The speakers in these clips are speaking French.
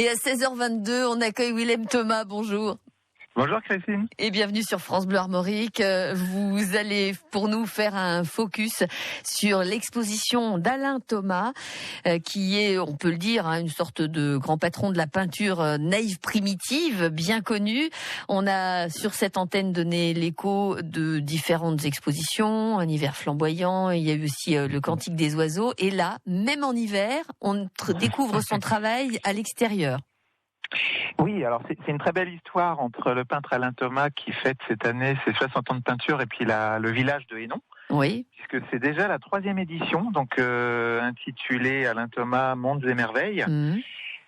Et à 16h22, on accueille Willem Thomas. Bonjour. Bonjour Christine. Et bienvenue sur France Bleu Armorique. Vous allez pour nous faire un focus sur l'exposition d'Alain Thomas, qui est, on peut le dire, une sorte de grand patron de la peinture naïve primitive, bien connu. On a sur cette antenne donné l'écho de différentes expositions, Un hiver flamboyant, il y a eu aussi le Cantique des oiseaux. Et là, même en hiver, on découvre son travail à l'extérieur. Oui, alors c'est une très belle histoire entre le peintre Alain Thomas qui fête cette année ses 60 ans de peinture et puis le village de Hénon. Oui. Puisque c'est déjà la 3e édition, donc intitulée Alain Thomas Mondes et Merveilles. Mmh.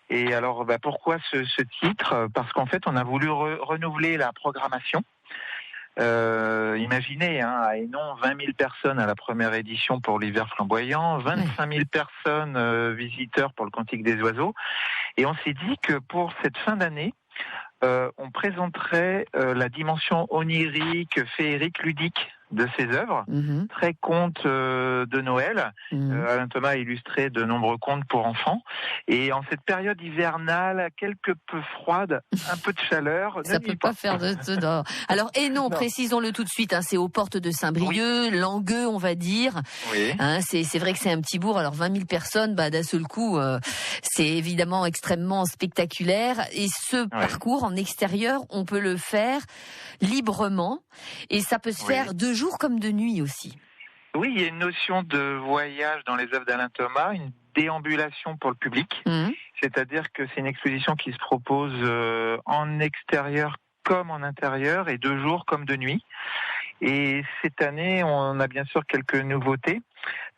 Et alors pourquoi ce titre ? Parce qu'en fait on a voulu renouveler la programmation. Imaginez, à Hénon, 20 000 personnes à la première édition pour l'hiver flamboyant, 25 000 personnes visiteurs pour le Cantique des oiseaux. Et on s'est dit que pour cette fin d'année, on présenterait la dimension onirique, féerique, ludique de ses œuvres, très contes de Noël. Alain Thomas a illustré de nombreux contes pour enfants. Et en cette période hivernale, quelque peu froide, un peu de chaleur. Ça peut pas faire de dehors. Alors, Hénon, précisons-le tout de suite, c'est aux portes de Saint-Brieuc, Langueux, on va dire. Oui. C'est vrai que c'est un petit bourg. Alors, 20 000 personnes, d'un seul coup, c'est évidemment extrêmement spectaculaire. Et ce parcours en extérieur, on peut le faire librement. Et ça peut se faire de jour comme de nuit aussi. Oui, il y a une notion de voyage dans les œuvres d'Alain Thomas, une déambulation pour le public. C'est-à-dire que c'est une exposition qui se propose en extérieur comme en intérieur et de jour comme de nuit. Et cette année, on a bien sûr quelques nouveautés.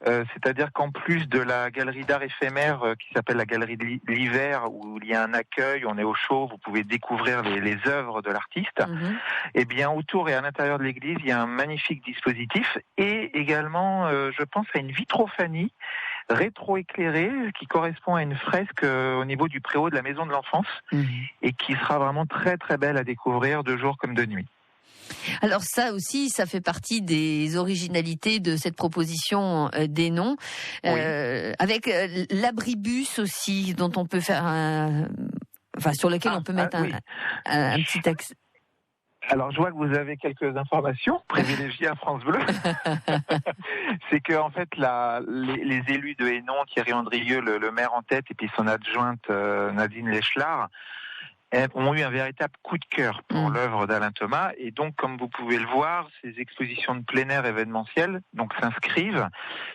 C'est-à-dire qu'en plus de la galerie d'art éphémère qui s'appelle la galerie de l'hiver, où il y a un accueil, on est au chaud, vous pouvez découvrir les œuvres de l'artiste. Et bien autour et à l'intérieur de l'église, il y a un magnifique dispositif et également, je pense à une vitrophanie rétro-éclairée qui correspond à une fresque au niveau du préau de la maison de l'enfance et qui sera vraiment très très belle à découvrir de jour comme de nuit. Alors ça aussi, ça fait partie des originalités de cette proposition d'Hénon, avec l'abribus aussi, dont on peut faire sur lequel on peut mettre un petit accès. Alors, je vois que vous avez quelques informations privilégiées à France Bleu. C'est que en fait, les élus de Hénon, Thierry Andrieux, le maire en tête, et puis son adjointe Nadine Leschlar, ont eu un véritable coup de cœur pour l'œuvre d'Alain Thomas. Et donc, comme vous pouvez le voir, ces expositions de plein air événementielles s'inscrivent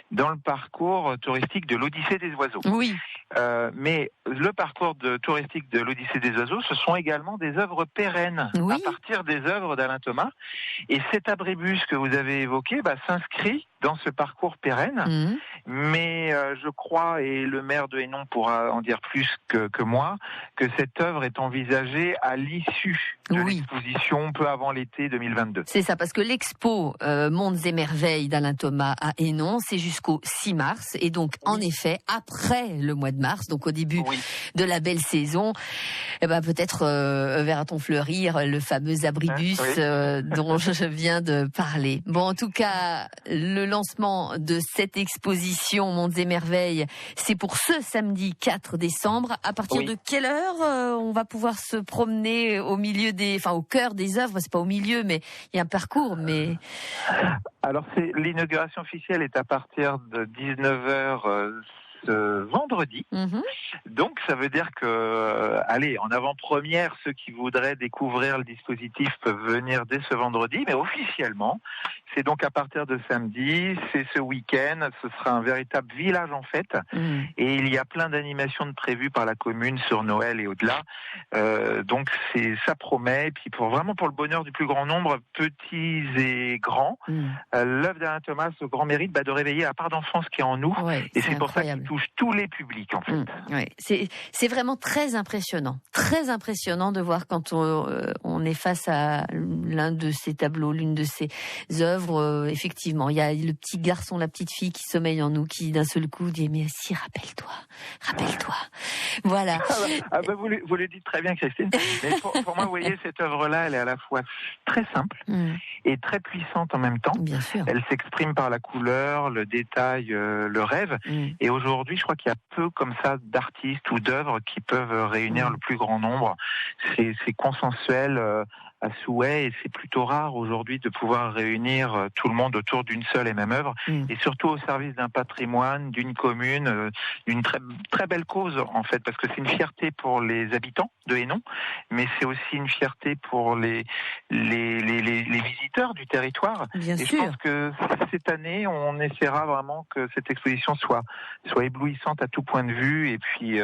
dans le parcours touristique de l'Odyssée des oiseaux. Oui. Mais le parcours touristique de l'Odyssée des oiseaux, ce sont également des œuvres pérennes à partir des œuvres d'Alain Thomas. Et cet abribus que vous avez évoqué s'inscrit dans ce parcours pérenne. Mais je crois, et le maire de Hénon pourra en dire plus que moi, que cette œuvre est envisagée à l'issue de l'exposition, peu avant l'été 2022. C'est ça, parce que l'expo Mondes et Merveilles d'Alain Thomas à Hénon, c'est jusqu'au 6 mars. Et donc, en effet, après le mois de mars, donc au début de la belle saison, peut-être verra-t-on fleurir le fameux abribus dont je viens de parler. Bon, en tout cas, le lancement de cette exposition Mondes et Merveilles, c'est pour ce samedi 4 décembre. À partir de quelle heure on va pouvoir se promener au cœur des œuvres? C'est pas au milieu, mais il y a un parcours, Alors, l'inauguration officielle est à partir de 19h ce vendredi. Donc ça veut dire que, en avant-première, ceux qui voudraient découvrir le dispositif peuvent venir dès ce vendredi, mais officiellement, c'est donc à partir de samedi, c'est ce week-end, ce sera un véritable village en fête, et il y a plein d'animations de prévues par la commune sur Noël et au-delà. Donc ça promet, et puis pour le bonheur du plus grand nombre, petits et grands, l'œuvre d'Alain Thomas, ce grand mérite de réveiller la part d'enfance qui est en nous, et c'est pour ça qu'il touche tous les publics en fait. C'est vraiment très impressionnant de voir quand on est face à l'un de ces tableaux, l'une de ces œuvres. Effectivement, il y a le petit garçon, la petite fille qui sommeille en nous, qui d'un seul coup dit mais si, rappelle-toi. Voilà. Vous le dites très bien, Christine. Mais pour moi, vous voyez, cette œuvre-là, elle est à la fois très simple et très puissante en même temps. Bien sûr. Elle s'exprime par la couleur, le détail, le rêve. Et aujourd'hui, aujourd'hui, je crois qu'il y a peu comme ça d'artistes ou d'œuvres qui peuvent réunir le plus grand nombre. C'est consensuel à souhait, et c'est plutôt rare aujourd'hui de pouvoir réunir tout le monde autour d'une seule et même œuvre, et surtout au service d'un patrimoine, d'une commune, d'une très belle cause en fait, parce que c'est une fierté pour les habitants de Hénon, mais c'est aussi une fierté pour les visiteurs du territoire. Bien et sûr. Je pense que cette année, on essaiera vraiment que cette exposition soit éblouissante à tout point de vue, et puis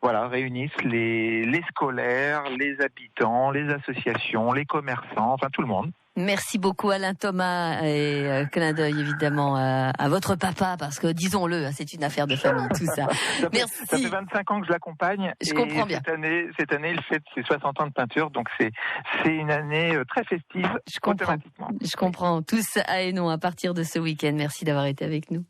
réunisse les scolaires, les habitants, les associations, les commerçants, enfin tout le monde. Merci beaucoup Alain Thomas, et clin d'œil évidemment à votre papa, parce que disons-le, c'est une affaire de famille tout ça. Merci. Ça fait 25 ans que je l'accompagne. Je comprends bien. Cette année, il fête ses 60 ans de peinture, donc c'est une année très festive. Je comprends. Tous à Hénon à partir de ce week-end. Merci d'avoir été avec nous.